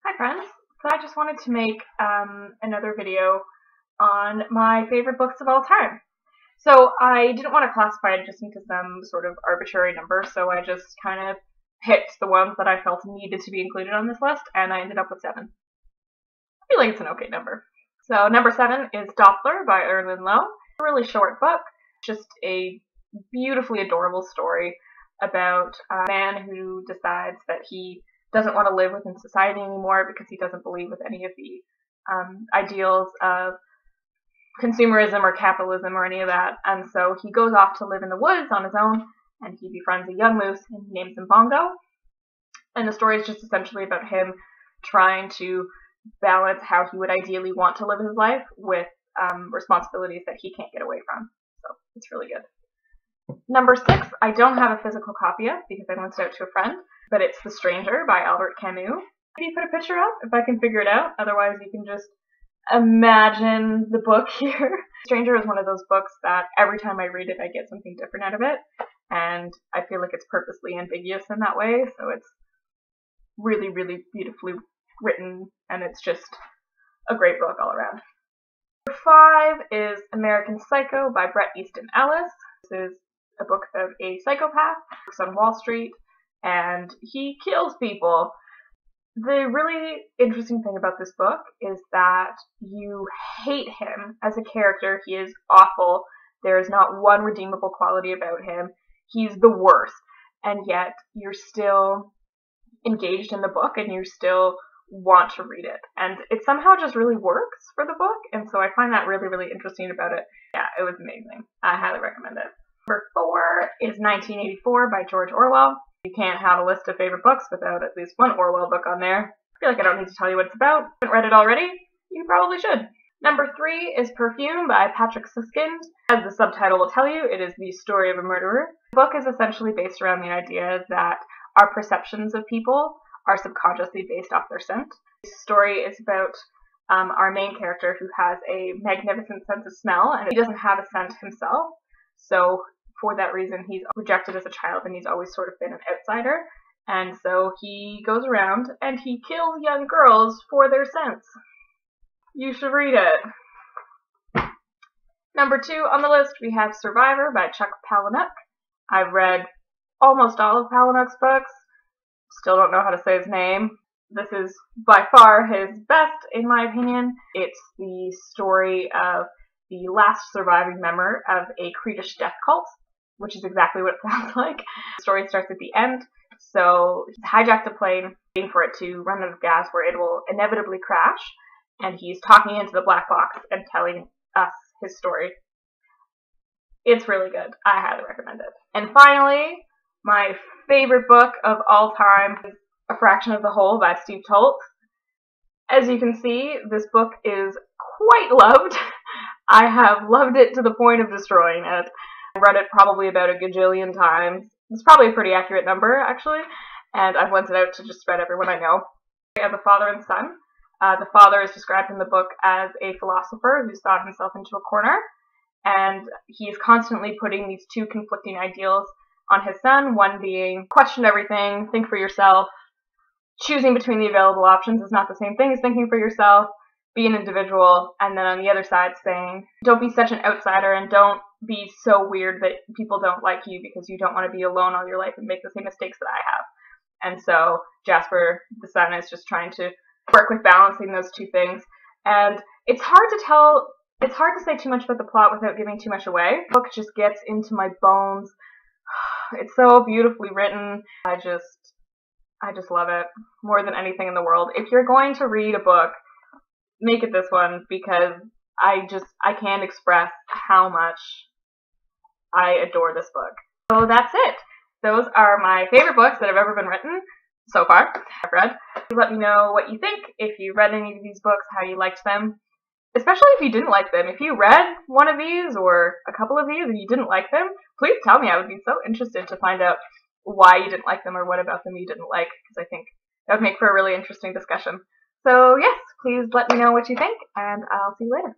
Hi friends! So I just wanted to make another video on my favorite books of all time. So I didn't want to classify it just into some sort of arbitrary number, so I just kind of picked the ones that I felt needed to be included on this list, and I ended up with 7. I feel like it's an okay number. So number 7 is Doppler by Erlend Loe. It's a really short book, just a beautifully adorable story about a man who decides that he doesn't want to live within society anymore because he doesn't believe with any of the ideals of consumerism or capitalism or any of that. And so he goes off to live in the woods on his own, and he befriends a young moose, and he names him Bongo. And the story is just essentially about him trying to balance how he would ideally want to live his life with responsibilities that he can't get away from. So it's really good. Number 6, I don't have a physical copy of because I lent it out to a friend, but it's The Stranger by Camus. Maybe put a picture up if I can figure it out, otherwise you can just imagine the book here. Stranger is one of those books that every time I read it I get something different out of it, and I feel like it's purposely ambiguous in that way, so it's really, really beautifully written, and it's just a great book all around. Number 5 is American Psycho by Bret, Easton, Ellis. This is a book about a psychopath who works on Wall Street, and he kills people. The really interesting thing about this book is that you hate him as a character. He is awful. There is not one redeemable quality about him. He's the worst, and yet you're still engaged in the book and you still want to read it. And it somehow just really works for the book, and so I find that really, really interesting about it. Yeah, it was amazing. I highly recommend it. Number 4 is 1984 by George Orwell. You can't have a list of favorite books without at least one Orwell book on there. I feel like I don't need to tell you what it's about. If you haven't read it already, you probably should. Number 3 is Perfume by Suskind. As the subtitle will tell you, it is the story of a murderer. The book is essentially based around the idea that our perceptions of people are subconsciously based off their scent. The story is about our main character who has a magnificent sense of smell, and he doesn't have a scent himself. So for that reason, he's rejected as a child, and he's always sort of been an outsider. And so he goes around and he kills young girls for their scents. You should read it. Number 2 on the list, we have Survivor by Palahniuk. I've read almost all of Palahniuk's books. Still don't know how to say his name. This is by far his best, in my opinion. It's the story of the last surviving member of a Creedish death cult, which is exactly what it sounds like. The story starts at the end. So he's hijacked a plane, waiting for it to run out of gas where it will inevitably crash, and he's talking into the black box and telling us his story. It's really good. I highly recommend it. And finally, my favorite book of all time is A Fraction of the Whole by Steve Toltz. As you can see, this book is quite loved. I have loved it to the point of destroying it. I've read it probably about a gajillion times. It's probably a pretty accurate number, actually, and I've lent it out to just about everyone I know. We have a father and son. The father is described in the book as a philosopher who's thought himself into a corner, and he's constantly putting these two conflicting ideals on his son, one being question everything, think for yourself. Choosing between the available options is not the same thing as thinking for yourself. Be an individual. And then on the other side saying, don't be such an outsider and don't be so weird that people don't like you because you don't want to be alone all your life and make the same mistakes that I have. And so Jasper, the son, is just trying to work with balancing those two things. And it's hard to say too much about the plot without giving too much away. The book just gets into my bones. It's so beautifully written. I just love it more than anything in the world. If you're going to read a book, make it this one, because I can't express how much I adore this book. So that's it. Those are my favorite books that have ever been written so far. I've read. Let me know what you think, if you read any of these books, how you liked them. Especially if you didn't like them. If you read one of these or a couple of these and you didn't like them, please tell me. I would be so interested to find out why you didn't like them or what about them you didn't like, because I think that would make for a really interesting discussion. So yes, please let me know what you think, and I'll see you later.